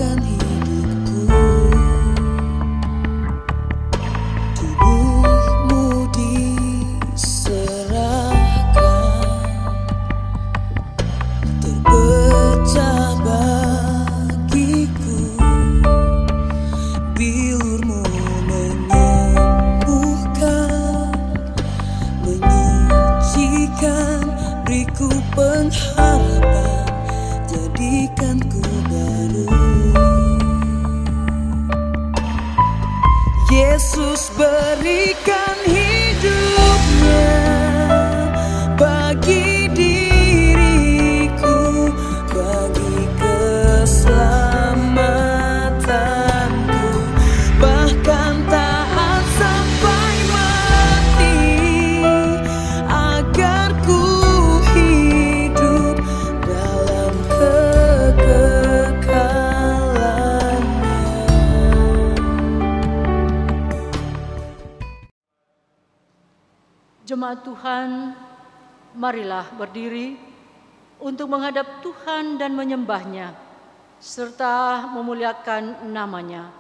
akan hidupku. Tubuhmu diserahkan, terpecah bagiku. Bilurmu menyembuhkan, menyucikan, beriku pengharapan, jadikanku baru. Yesus berikan hidupnya bagi diriku, bagi keselamatanku, bahkan taat sampai mati, agar ku hidup dalam kekekalannya. Jemaat Tuhan, marilah berdiri untuk menghadap Tuhan dan menyembah-Nya, serta memuliakan nama-Nya,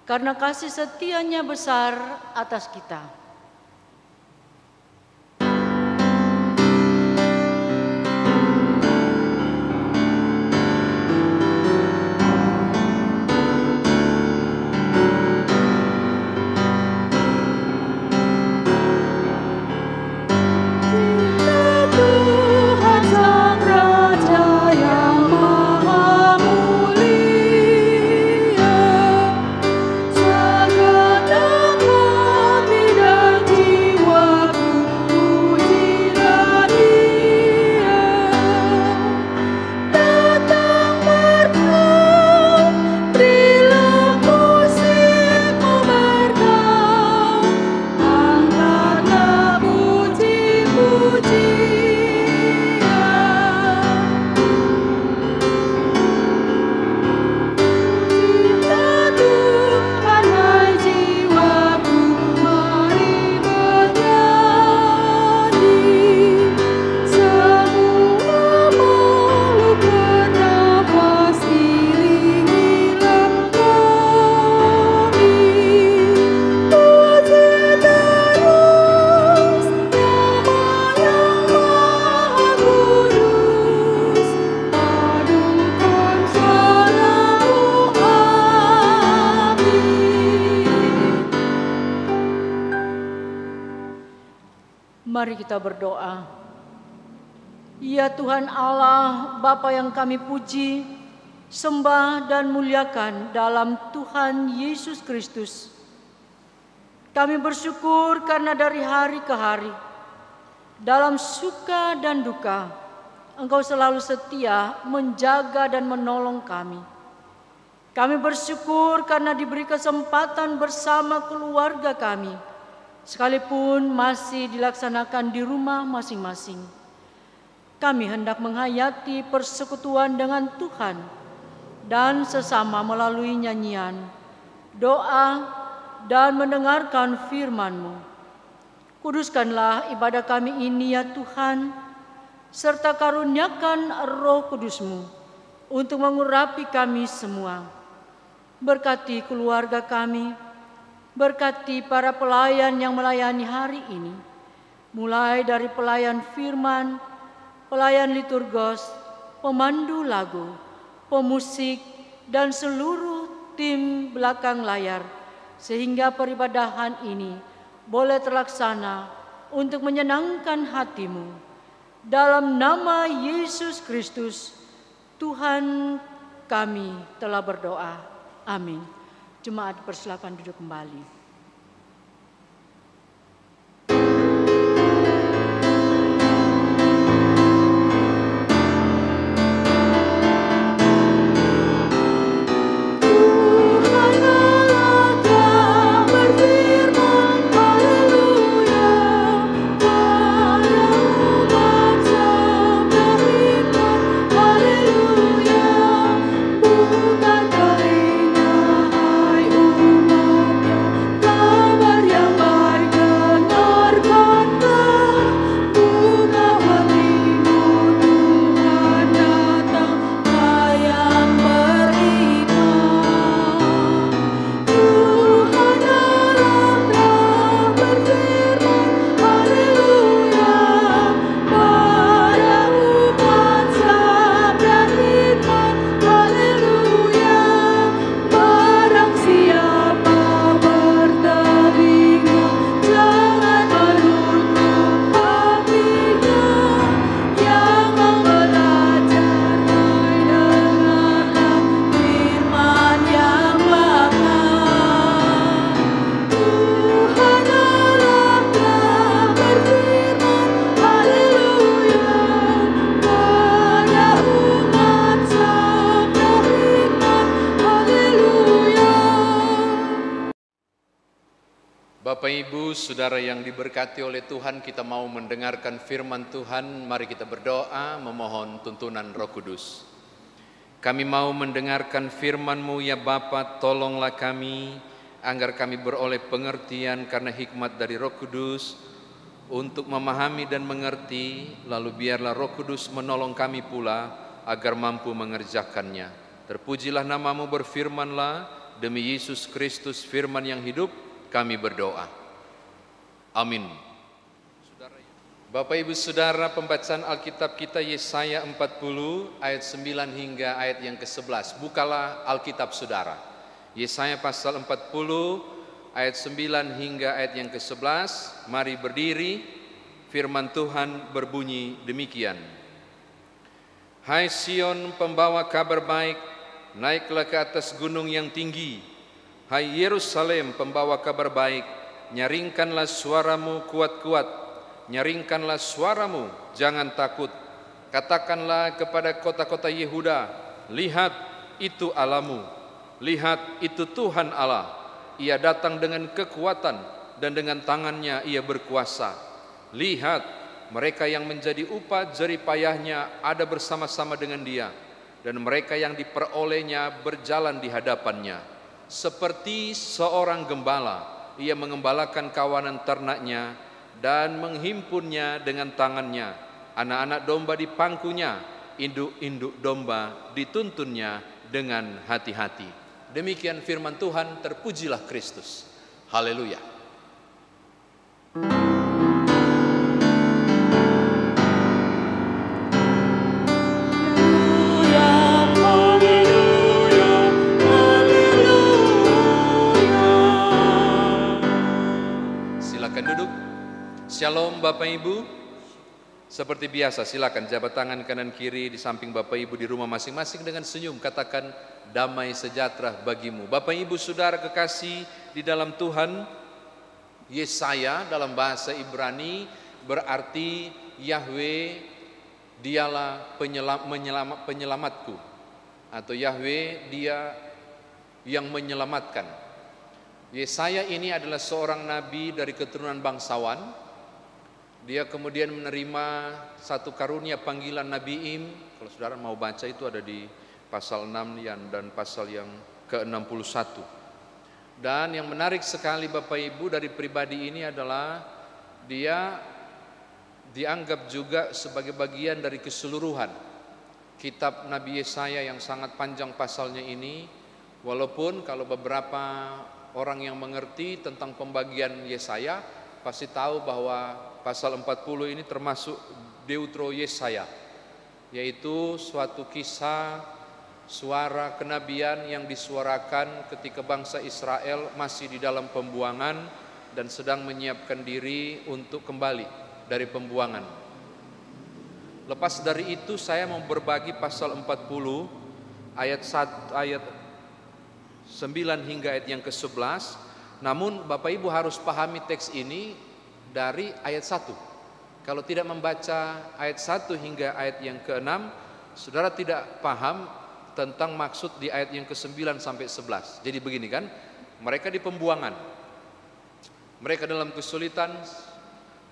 karena kasih setia-Nya besar atas kita. Mari kita berdoa. Ya Tuhan Allah, Bapa yang kami puji, sembah dan muliakan dalam Tuhan Yesus Kristus. Kami bersyukur karena dari hari ke hari, dalam suka dan duka, Engkau selalu setia menjaga dan menolong kami. Kami bersyukur karena diberi kesempatan bersama keluarga kami, sekalipun masih dilaksanakan di rumah masing-masing. Kami hendak menghayati persekutuan dengan Tuhan dan sesama melalui nyanyian, doa, dan mendengarkan firman-Mu. Kuduskanlah ibadah kami ini ya Tuhan, serta karuniakan Roh Kudus-Mu untuk mengurapi kami semua. Berkati keluarga kami, berkati para pelayan yang melayani hari ini, mulai dari pelayan firman, pelayan liturgos, pemandu lagu, pemusik, dan seluruh tim belakang layar, sehingga peribadahan ini boleh terlaksana untuk menyenangkan hati-Mu. Dalam nama Yesus Kristus, Tuhan kami telah berdoa. Amin. Jemaat persilakan duduk kembali. Bukan telinga, hai umatnya, Bapak Ibu, Saudara yang diberkati oleh Tuhan, kita mau mendengarkan firman Tuhan. Mari kita berdoa memohon tuntunan Roh Kudus. Kami mau mendengarkan firman-Mu ya Bapa, tolonglah kami agar kami beroleh pengertian karena hikmat dari Roh Kudus untuk memahami dan mengerti, lalu biarlah Roh Kudus menolong kami pula agar mampu mengerjakannya. Terpujilah nama-Mu, berfirmanlah, demi Yesus Kristus firman yang hidup, kami berdoa. Amin. Bapak Ibu Saudara, pembacaan Alkitab kita Yesaya 40 ayat 9 hingga ayat yang ke-11. Bukalah Alkitab Saudara. Yesaya pasal 40 ayat 9 hingga ayat yang ke-11. Mari berdiri. Firman Tuhan berbunyi demikian. Hai Sion, pembawa kabar baik, naiklah ke atas gunung yang tinggi. Hai Yerusalem, pembawa kabar baik, nyaringkanlah suaramu kuat-kuat, nyaringkanlah suaramu, jangan takut. Katakanlah kepada kota-kota Yehuda, lihat itu Allahmu, lihat itu Tuhan Allah. Ia datang dengan kekuatan dan dengan tangannya ia berkuasa. Lihat, mereka yang menjadi upah jerih payahnya ada bersama-sama dengan dia, dan mereka yang diperolehnya berjalan di hadapannya. Seperti seorang gembala, ia mengembalakan kawanan ternaknya dan menghimpunnya dengan tangannya. Anak-anak domba di pangkunya, induk-induk domba dituntunnya dengan hati-hati. Demikian firman Tuhan, terpujilah Kristus. Haleluya. Shalom Bapak Ibu. Seperti biasa silakan jabat tangan kanan kiri di samping Bapak Ibu di rumah masing-masing dengan senyum. Katakan damai sejahtera bagimu. Bapak Ibu Saudara kekasih di dalam Tuhan, Yesaya dalam bahasa Ibrani berarti Yahweh dialah penyelamatku, atau Yahweh dia yang menyelamatkan. Yesaya ini adalah seorang nabi dari keturunan bangsawan. Dia kemudian menerima satu karunia panggilan Nabiim. Kalau saudara mau baca itu ada di pasal 6 dan pasal yang ke-61. Dan yang menarik sekali Bapak Ibu dari pribadi ini adalah dia dianggap juga sebagai bagian dari keseluruhan kitab Nabi Yesaya yang sangat panjang pasalnya ini. Walaupun kalau beberapa orang yang mengerti tentang pembagian Yesaya pasti tahu bahwa pasal 40 ini termasuk Deutero Yesaya, yaitu suatu kisah suara kenabian yang disuarakan ketika bangsa Israel masih di dalam pembuangan dan sedang menyiapkan diri untuk kembali dari pembuangan. Lepas dari itu saya mau berbagi pasal 40 ayat 9 hingga ayat yang ke-11. Namun Bapak Ibu harus pahami teks ini dari ayat 1. Kalau tidak membaca ayat 1 hingga ayat yang ke-6, saudara tidak paham tentang maksud di ayat yang ke-9 sampai 11. Jadi begini kan, mereka di pembuangan, mereka dalam kesulitan,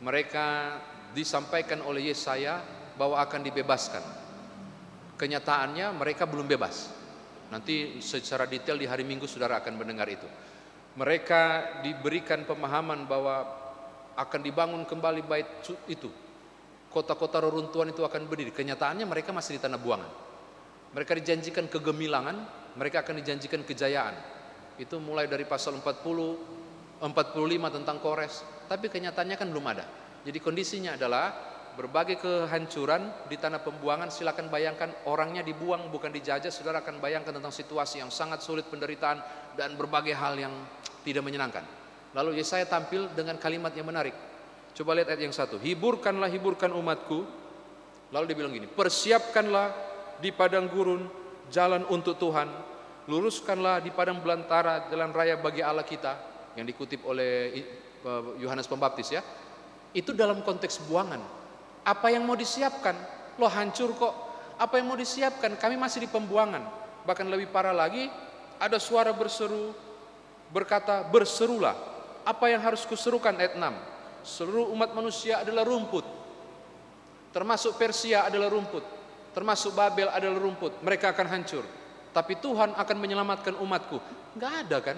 mereka disampaikan oleh Yesaya bahwa akan dibebaskan. Kenyataannya mereka belum bebas. Nanti secara detail di hari Minggu saudara akan mendengar itu. Mereka diberikan pemahaman bahwa akan dibangun kembali bait itu, kota-kota reruntuhan itu akan berdiri. Kenyataannya mereka masih di tanah buangan. Mereka dijanjikan kegemilangan, mereka akan dijanjikan kejayaan. Itu mulai dari pasal 40, 45 tentang Kores. Tapi kenyataannya kan belum ada. Jadi kondisinya adalah berbagai kehancuran di tanah pembuangan. Silakan bayangkan, orangnya dibuang bukan dijajah. Saudara akan bayangkan tentang situasi yang sangat sulit, penderitaan dan berbagai hal yang tidak menyenangkan. Lalu Yesaya tampil dengan kalimat yang menarik. Coba lihat ayat yang 1. Hiburkanlah, hiburkan umatku. Lalu dia bilang gini, persiapkanlah di padang gurun jalan untuk Tuhan. Luruskanlah di padang belantara jalan raya bagi Allah kita. Yang dikutip oleh Yohanes Pembaptis ya. Itu dalam konteks buangan. Apa yang mau disiapkan? Loh hancur kok. Apa yang mau disiapkan? Kami masih di pembuangan. Bahkan lebih parah lagi, ada suara berseru, berkata, berserulah. Apa yang harus kuserukan? Ayat 6. Seluruh umat manusia adalah rumput. Termasuk Persia adalah rumput. Termasuk Babel adalah rumput. Mereka akan hancur. Tapi Tuhan akan menyelamatkan umatku. Nggak ada kan?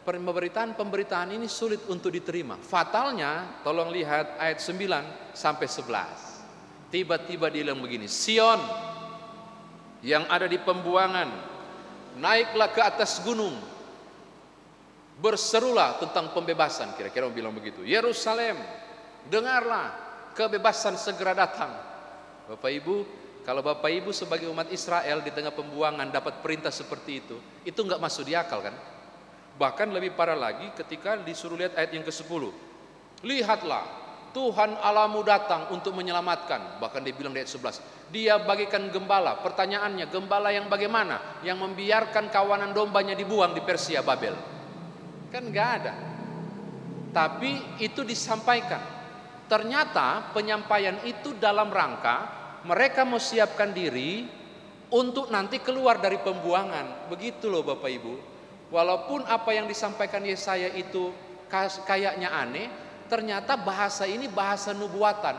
Pemberitaan ini sulit untuk diterima. Fatalnya, tolong lihat ayat 9 sampai 11. Tiba-tiba dia bilang begini, Sion yang ada di pembuangan, naiklah ke atas gunung, berserulah tentang pembebasan. Kira-kira mau bilang begitu. Yerusalem, dengarlah, kebebasan segera datang. Bapak Ibu, kalau Bapak Ibu sebagai umat Israel di tengah pembuangan dapat perintah seperti itu nggak masuk di akal kan? Bahkan lebih parah lagi ketika disuruh lihat ayat yang ke-10. Lihatlah, Tuhan Allahmu datang untuk menyelamatkan. Bahkan dia bilang di ayat 11, dia bagikan gembala. Pertanyaannya, gembala yang bagaimana? Yang membiarkan kawanan dombanya dibuang di Persia, Babel. Kan nggak ada. Tapi itu disampaikan. Ternyata penyampaian itu dalam rangka mereka mau siapkan diri untuk nanti keluar dari pembuangan. Begitu loh Bapak Ibu. Walaupun apa yang disampaikan Yesaya itu kayaknya aneh, ternyata bahasa ini bahasa nubuatan.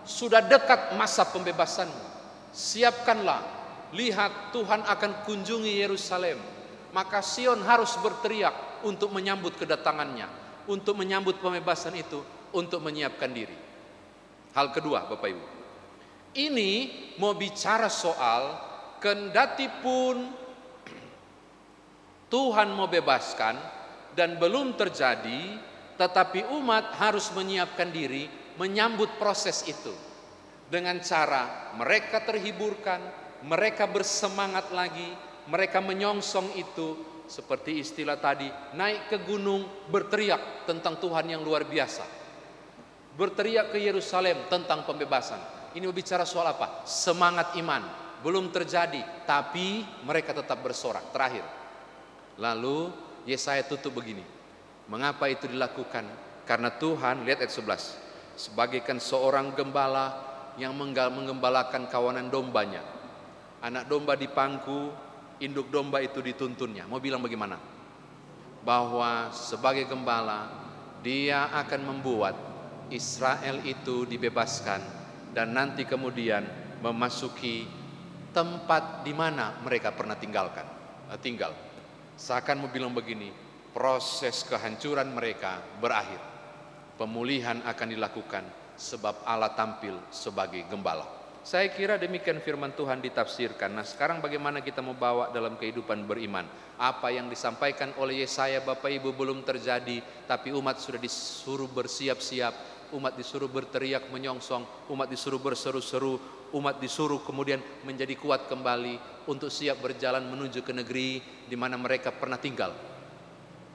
Sudah dekat masa pembebasanmu. Siapkanlah. Lihat, Tuhan akan kunjungi Yerusalem. Maka Sion harus berteriak untuk menyambut kedatangannya, untuk menyambut pembebasan itu, untuk menyiapkan diri. Hal kedua Bapak Ibu, ini mau bicara soal kendati pun Tuhan mau bebaskan dan belum terjadi, tetapi umat harus menyiapkan diri menyambut proses itu. Dengan cara mereka terhiburkan, mereka bersemangat lagi, mereka menyongsong itu. Seperti istilah tadi, naik ke gunung berteriak tentang Tuhan yang luar biasa. Berteriak ke Yerusalem tentang pembebasan. Ini berbicara soal apa? Semangat iman. Belum terjadi, tapi mereka tetap bersorak. Terakhir. Lalu Yesaya tutup begini. Mengapa itu dilakukan? Karena Tuhan, lihat ayat 11. Sebagaikan seorang gembala yang menggembalakan kawanan dombanya. Anak domba dipangku, induk domba itu dituntunnya. Mau bilang bagaimana? Bahwa sebagai gembala, dia akan membuat Israel itu dibebaskan. Dan nanti kemudian memasuki tempat di mana mereka pernah tinggal. Seakan mau bilang begini, proses kehancuran mereka berakhir. Pemulihan akan dilakukan sebab Allah tampil sebagai gembala. Saya kira demikian firman Tuhan ditafsirkan. Nah sekarang bagaimana kita mau bawa dalam kehidupan beriman? Apa yang disampaikan oleh Yesaya Bapak Ibu belum terjadi, tapi umat sudah disuruh bersiap-siap. Umat disuruh berteriak menyongsong, umat disuruh berseru-seru, umat disuruh kemudian menjadi kuat kembali untuk siap berjalan menuju ke negeri di mana mereka pernah tinggal.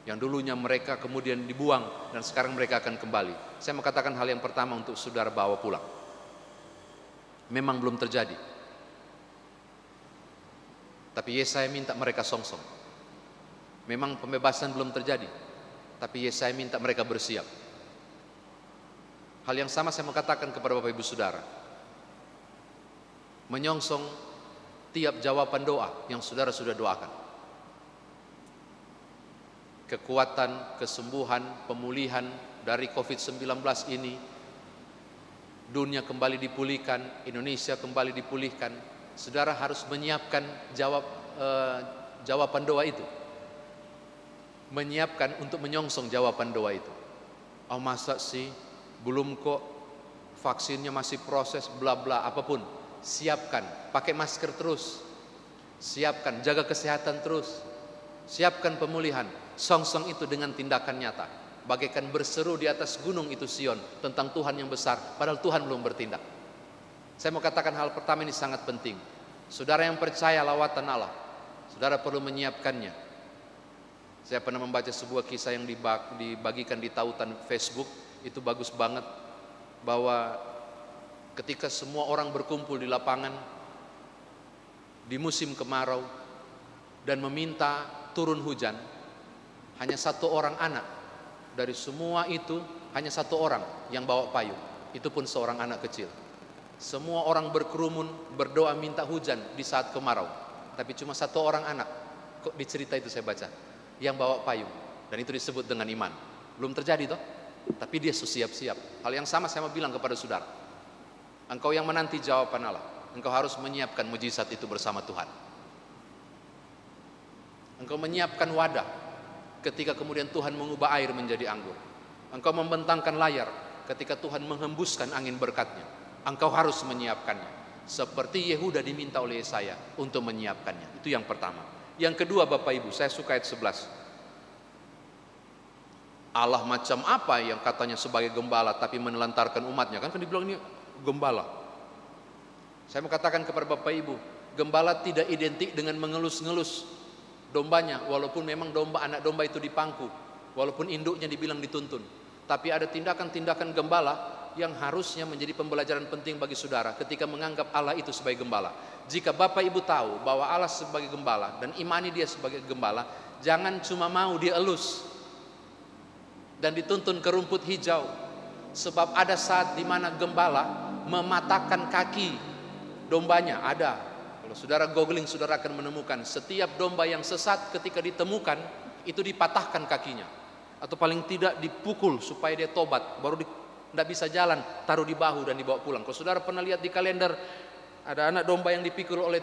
Yang dulunya mereka kemudian dibuang dan sekarang mereka akan kembali. Saya mau katakan hal yang pertama untuk saudara bawa pulang. Memang belum terjadi. Tapi Yesaya minta mereka songsong. Memang pembebasan belum terjadi. Tapi Yesaya minta mereka bersiap. Hal yang sama saya mau katakan kepada Bapak Ibu Saudara. Menyongsong tiap jawaban doa yang saudara sudah doakan. Kekuatan, kesembuhan, pemulihan dari COVID-19 ini, dunia kembali dipulihkan, Indonesia kembali dipulihkan. Saudara harus menyiapkan jawaban doa itu. Menyiapkan untuk menyongsong jawaban doa itu. Oh masa sih, belum kok, vaksinnya masih proses, bla bla, apapun. Siapkan, pakai masker terus. Siapkan, jaga kesehatan terus. Siapkan pemulihan. Songsong itu dengan tindakan nyata. Bagaikan berseru di atas gunung itu Sion tentang Tuhan yang besar, padahal Tuhan belum bertindak. Saya mau katakan hal pertama ini sangat penting. Saudara yang percaya lawatan Allah, saudara perlu menyiapkannya. Saya pernah membaca sebuah kisah yang dibagikan di tautan Facebook. Itu bagus banget, bahwa ketika semua orang berkumpul di lapangan di musim kemarau dan meminta turun hujan, hanya satu orang anak dari semua itu, hanya satu orang yang bawa payung. Itu pun seorang anak kecil. Semua orang berkerumun berdoa minta hujan di saat kemarau, tapi cuma satu orang anak, kok di cerita itu saya baca, yang bawa payung. Dan itu disebut dengan iman. Belum terjadi toh? Tapi dia siap-siap. Hal yang sama saya mau bilang kepada saudara. Engkau yang menanti jawaban Allah, engkau harus menyiapkan mujizat itu bersama Tuhan. Engkau menyiapkan wadah ketika kemudian Tuhan mengubah air menjadi anggur. Engkau membentangkan layar ketika Tuhan menghembuskan angin berkat-Nya. Engkau harus menyiapkannya. Seperti Yehuda diminta oleh Yesaya untuk menyiapkannya. Itu yang pertama. Yang kedua Bapak Ibu, saya suka ayat 11. Allah macam apa yang katanya sebagai gembala tapi menelantarkan umatnya? Kan dibilang ini gembala. Saya mau katakan kepada Bapak Ibu, gembala tidak identik dengan mengelus-ngelus dombanya, walaupun memang anak domba itu dipangku, walaupun induknya dibilang dituntun. Tapi ada tindakan-tindakan gembala yang harusnya menjadi pembelajaran penting bagi saudara ketika menganggap Allah itu sebagai gembala. Jika Bapak Ibu tahu bahwa Allah sebagai gembala dan imani dia sebagai gembala, jangan cuma mau dia elus dan dituntun ke rumput hijau. Sebab ada saat di mana gembala mematahkan kaki dombanya. Ada. Kalau saudara googling, saudara akan menemukan setiap domba yang sesat ketika ditemukan itu dipatahkan kakinya, atau paling tidak dipukul supaya dia tobat, baru tidak bisa jalan, taruh di bahu dan dibawa pulang. Kalau saudara pernah lihat di kalender ada anak domba yang dipikul oleh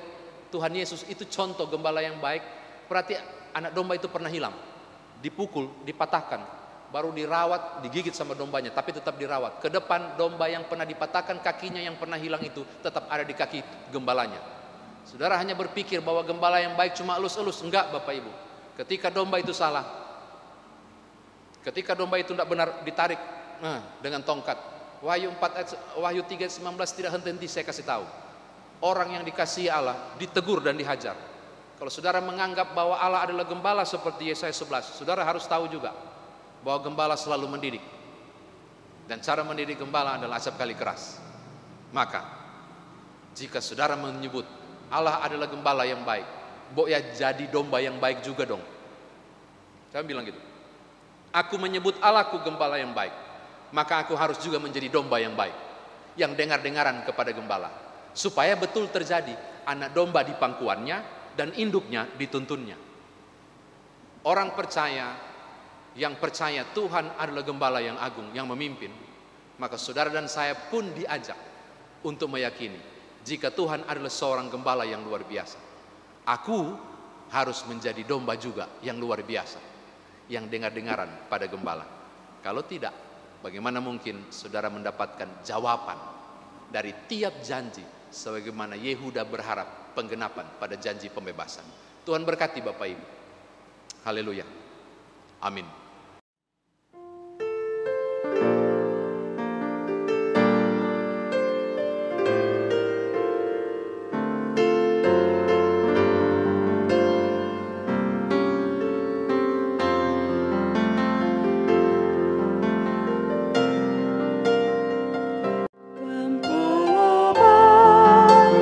Tuhan Yesus, itu contoh gembala yang baik. Berarti anak domba itu pernah hilang, dipukul, dipatahkan, baru dirawat, digigit sama dombanya, tapi tetap dirawat. Ke depan domba yang pernah dipatahkan kakinya yang pernah hilang itu tetap ada di kaki gembalanya. Saudara hanya berpikir bahwa gembala yang baik cuma elus-elus. Enggak Bapak Ibu. Ketika domba itu salah, ketika domba itu tidak benar, ditarik dengan tongkat. Wahyu 3 ayat 19 tidak henti-henti saya kasih tahu. Orang yang dikasihi Allah ditegur dan dihajar. Kalau saudara menganggap bahwa Allah adalah gembala seperti Yesaya 11, saudara harus tahu juga bahwa gembala selalu mendidik, dan cara mendidik gembala adalah acap kali keras. Maka jika saudara menyebut Allah adalah gembala yang baik, ya jadi domba yang baik juga dong. Saya bilang gitu. Aku menyebut Allahku gembala yang baik, maka aku harus juga menjadi domba yang baik, yang dengar-dengaran kepada gembala, supaya betul terjadi anak domba di pangkuannya dan induknya dituntunnya. Orang percaya yang percaya Tuhan adalah gembala yang agung, yang memimpin, maka saudara dan saya pun diajak untuk meyakini jika Tuhan adalah seorang gembala yang luar biasa, aku harus menjadi domba juga yang luar biasa, yang dengar-dengaran pada gembala. Kalau tidak, bagaimana mungkin saudara mendapatkan jawaban dari tiap janji sebagaimana Yehuda berharap penggenapan pada janji pembebasan. Tuhan berkati Bapak Ibu. Haleluya. Amin.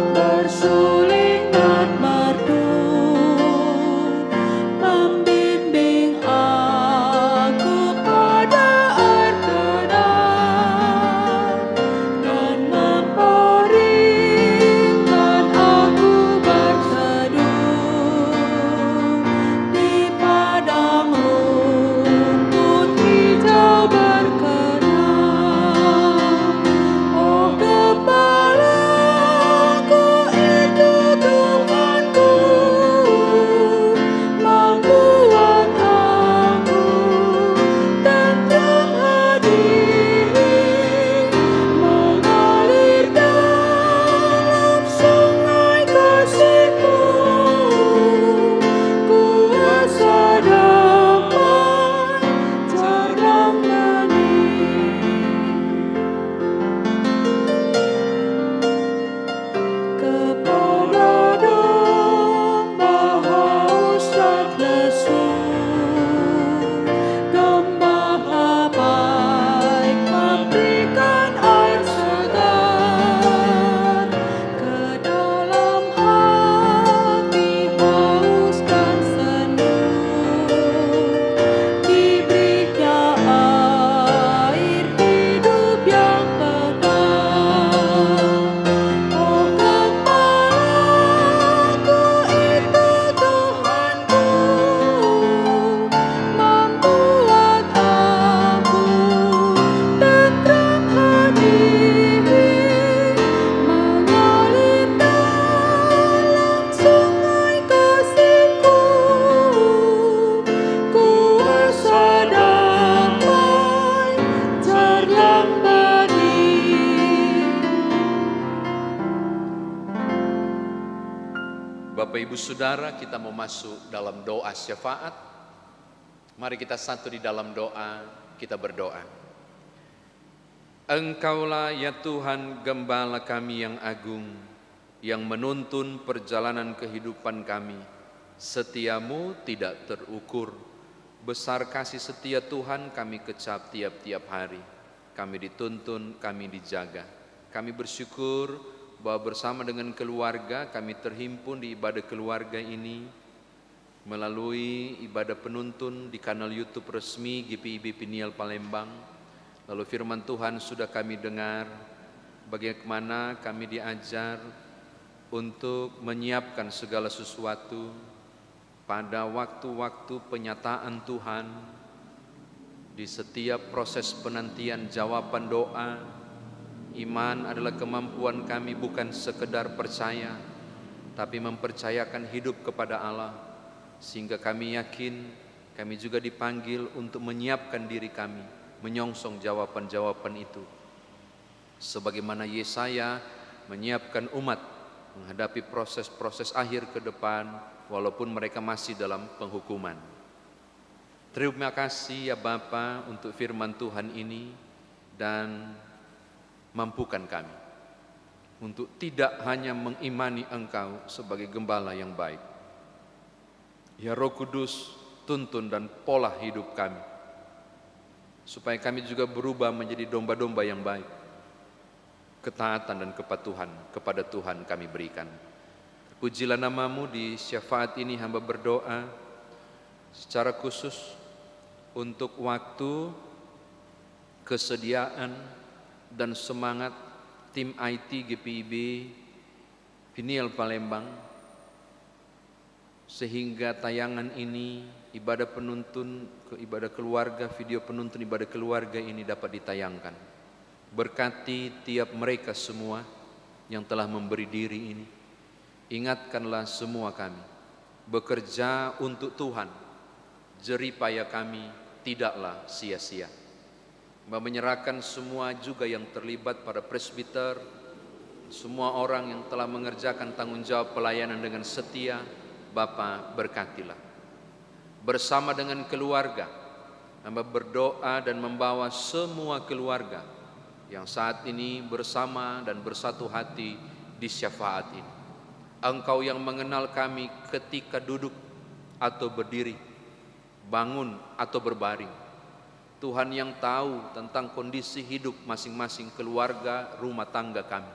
Bersuling dan merdu, membimbing Ibu Saudara, kita mau masuk dalam doa syafaat. Mari kita satu di dalam doa, kita berdoa. Engkaulah ya Tuhan Gembala kami yang agung, yang menuntun perjalanan kehidupan kami. Setiamu tidak terukur. Besar kasih setia Tuhan kami kecap tiap-tiap hari. Kami dituntun, kami dijaga. Kami bersyukur bahwa bersama dengan keluarga kami terhimpun di ibadah keluarga ini melalui ibadah penuntun di kanal YouTube resmi GPIB Peniel Palembang. Lalu firman Tuhan sudah kami dengar, bagaimana kami diajar untuk menyiapkan segala sesuatu pada waktu-waktu penyataan Tuhan, di setiap proses penantian jawaban doa. Iman adalah kemampuan kami bukan sekedar percaya, tapi mempercayakan hidup kepada Allah, sehingga kami yakin kami juga dipanggil untuk menyiapkan diri kami menyongsong jawaban-jawaban itu. Sebagaimana Yesaya menyiapkan umat menghadapi proses-proses akhir ke depan, walaupun mereka masih dalam penghukuman. Terima kasih ya Bapa untuk firman Tuhan ini, dan mampukan kami untuk tidak hanya mengimani Engkau sebagai Gembala yang baik. Ya Roh Kudus, tuntun dan pola hidup kami, supaya kami juga berubah menjadi domba-domba yang baik. Ketaatan dan kepatuhan kepada Tuhan kami berikan. Pujilah nama-Mu. Di syafaat ini hamba berdoa secara khusus untuk waktu, kesediaan, dan semangat tim IT GPIB Peniel Palembang, sehingga tayangan ini, ibadah penuntun, ibadah keluarga, video penuntun ibadah keluarga ini dapat ditayangkan. Berkati tiap mereka semua yang telah memberi diri ini. Ingatkanlah semua kami bekerja untuk Tuhan. Jerih payah kami tidaklah sia-sia. Menyerahkan semua juga yang terlibat pada presbiter, semua orang yang telah mengerjakan tanggung jawab pelayanan dengan setia. Bapa, berkatilah. Bersama dengan keluarga, hamba berdoa dan membawa semua keluarga yang saat ini bersama dan bersatu hati di syafaat ini. Engkau yang mengenal kami ketika duduk atau berdiri, bangun atau berbaring. Tuhan yang tahu tentang kondisi hidup masing-masing keluarga, rumah tangga kami.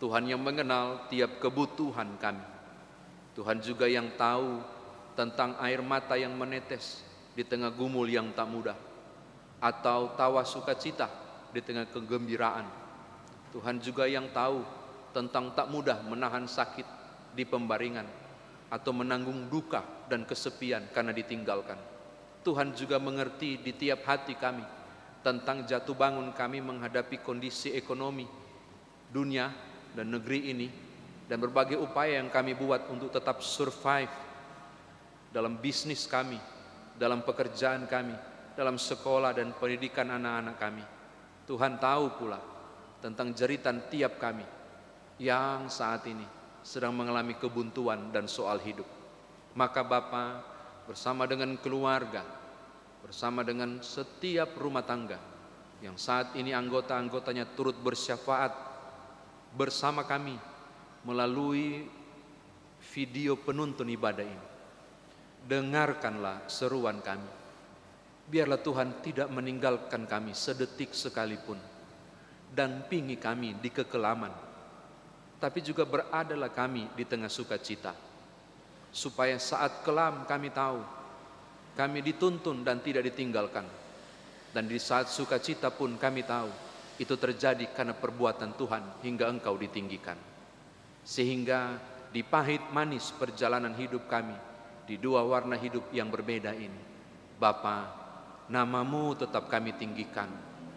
Tuhan yang mengenal tiap kebutuhan kami. Tuhan juga yang tahu tentang air mata yang menetes di tengah gumul yang tak mudah, atau tawa sukacita di tengah kegembiraan. Tuhan juga yang tahu tentang tak mudah menahan sakit di pembaringan, atau menanggung duka dan kesepian karena ditinggalkan. Tuhan juga mengerti di tiap hati kami tentang jatuh bangun kami menghadapi kondisi ekonomi dunia dan negeri ini, dan berbagai upaya yang kami buat untuk tetap survive dalam bisnis kami, dalam pekerjaan kami, dalam sekolah dan pendidikan anak-anak kami. Tuhan tahu pula tentang jeritan tiap kami yang saat ini sedang mengalami kebuntuan dan soal hidup. Maka Bapa, bersama dengan keluarga, bersama dengan setiap rumah tangga yang saat ini anggota-anggotanya turut bersyafaat bersama kami melalui video penuntun ibadah ini, dengarkanlah seruan kami. Biarlah Tuhan tidak meninggalkan kami sedetik sekalipun, dan dampingi kami di kekelaman, tapi juga beradalah kami di tengah sukacita, supaya saat kelam kami tahu kami dituntun dan tidak ditinggalkan, dan di saat sukacita pun kami tahu itu terjadi karena perbuatan Tuhan hingga Engkau ditinggikan. Sehingga di pahit manis perjalanan hidup kami, di dua warna hidup yang berbeda ini, Bapa, nama-Mu tetap kami tinggikan.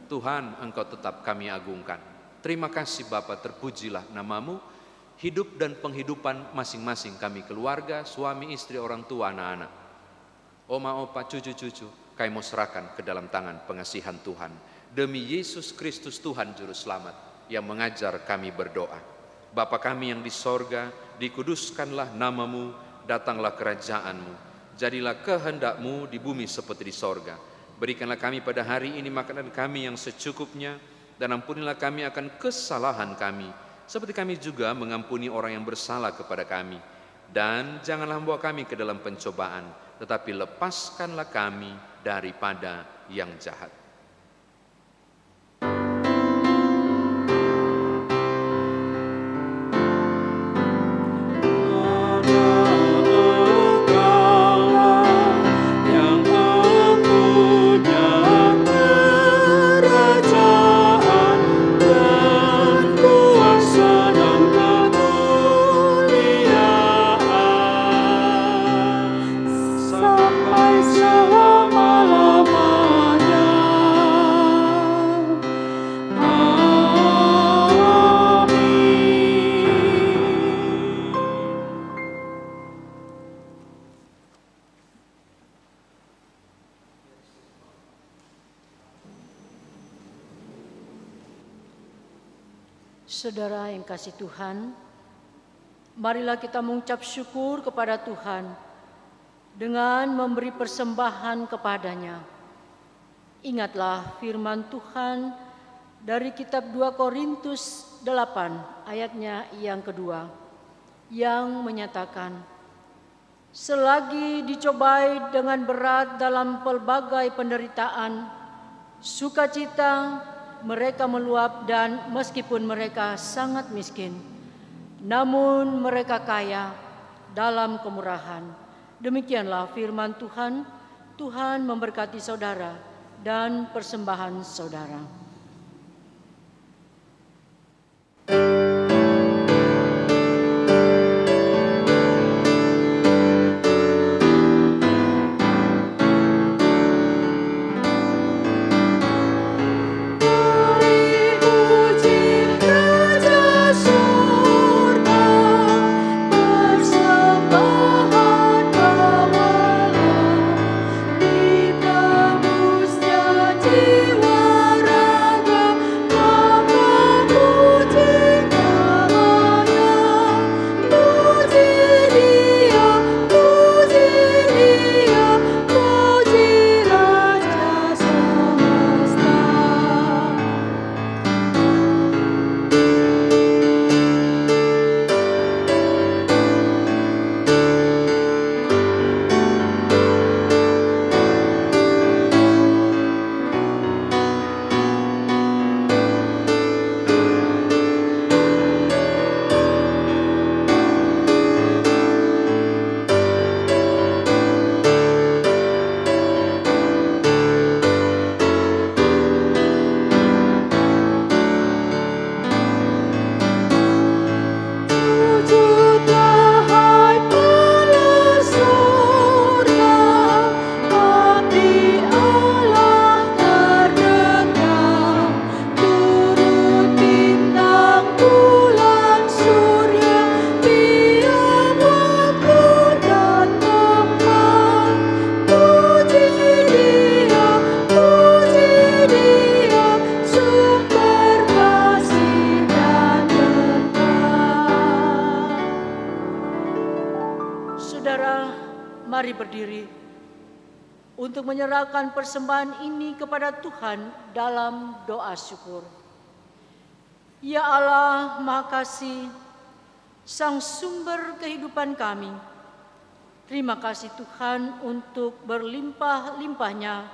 Tuhan, Engkau tetap kami agungkan. Terima kasih Bapa, terpujilah nama-Mu. Hidup dan penghidupan masing-masing kami, keluarga, suami, istri, orang tua, anak-anak, oma, opa, cucu-cucu, kami mau serahkan ke dalam tangan pengasihan Tuhan. Demi Yesus Kristus Tuhan Juru Selamat yang mengajar kami berdoa. Bapa kami yang di sorga, dikuduskanlah namamu, datanglah kerajaanmu, jadilah kehendakmu di bumi seperti di sorga. Berikanlah kami pada hari ini makanan kami yang secukupnya, dan ampunilah kami akan kesalahan kami, seperti kami juga mengampuni orang yang bersalah kepada kami. Dan janganlah membawa kami ke dalam pencobaan, tetapi lepaskanlah kami daripada yang jahat. Saudara yang kasih Tuhan, marilah kita mengucap syukur kepada Tuhan dengan memberi persembahan kepadanya. Ingatlah firman Tuhan dari kitab 2 Korintus 8 ayatnya yang kedua, yang menyatakan, selagi dicobai dengan berat dalam pelbagai penderitaan, sukacita mereka meluap, dan meskipun mereka sangat miskin, namun mereka kaya dalam kemurahan. Demikianlah firman Tuhan. Tuhan memberkati saudara dan persembahan saudara. Mari berdiri untuk menyerahkan persembahan ini kepada Tuhan dalam doa syukur. Ya Allah, makasih, Sang sumber kehidupan kami. Terima kasih Tuhan untuk berlimpah-limpahnya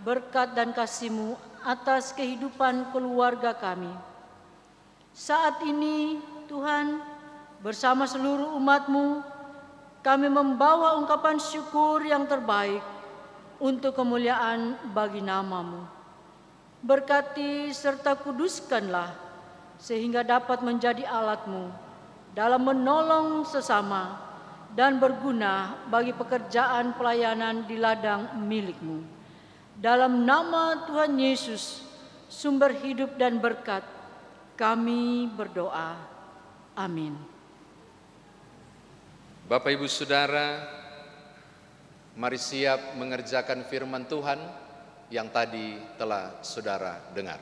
berkat dan kasih-Mu atas kehidupan keluarga kami. Saat ini Tuhan, bersama seluruh umat-Mu, kami membawa ungkapan syukur yang terbaik untuk kemuliaan bagi nama-Mu. Berkati serta kuduskanlah sehingga dapat menjadi alat-Mu dalam menolong sesama dan berguna bagi pekerjaan pelayanan di ladang milik-Mu. Dalam nama Tuhan Yesus, sumber hidup dan berkat, kami berdoa. Amin. Bapak Ibu Saudara, mari siap mengerjakan firman Tuhan yang tadi telah saudara dengar.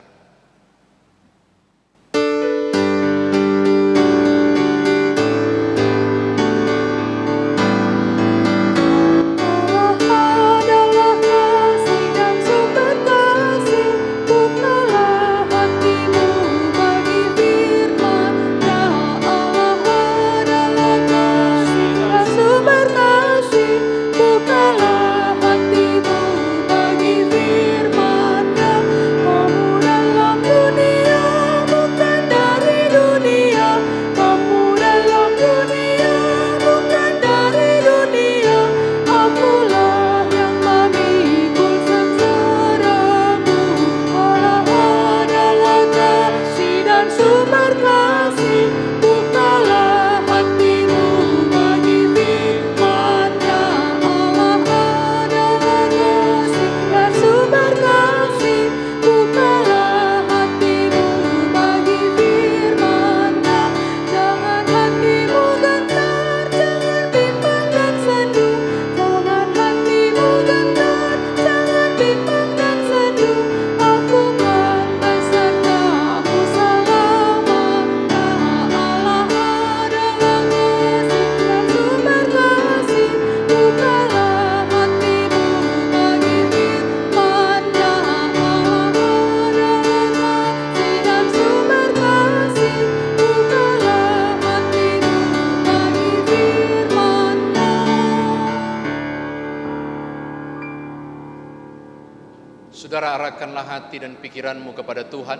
Saudara, arahkanlah hati dan pikiranmu kepada Tuhan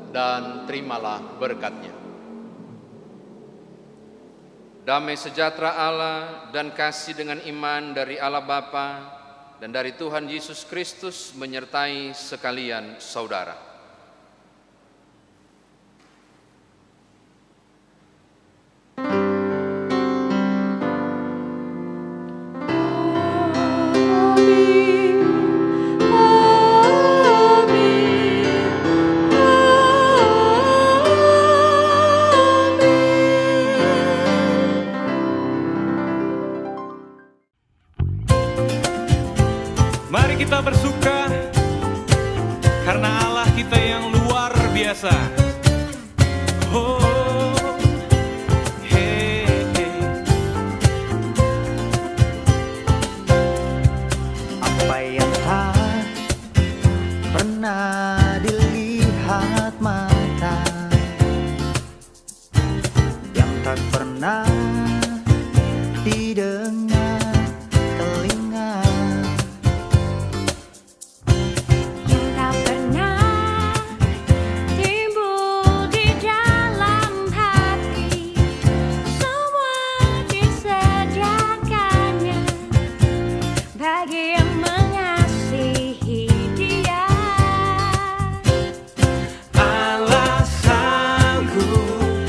dan terimalah berkat-Nya. Damai sejahtera Allah dan kasih dengan iman dari Allah Bapa dan dari Tuhan Yesus Kristus menyertai sekalian saudara. Mari kita bersuka karena Allah kita yang luar biasa. Oh, hey, hey. Apa yang tak pernah dilihat mata, yang tak pernah didengar telinga, yang tak pernah timbul di dalam hati, semua disediakannya bagi yang mengasihi Dia. Allah sanggup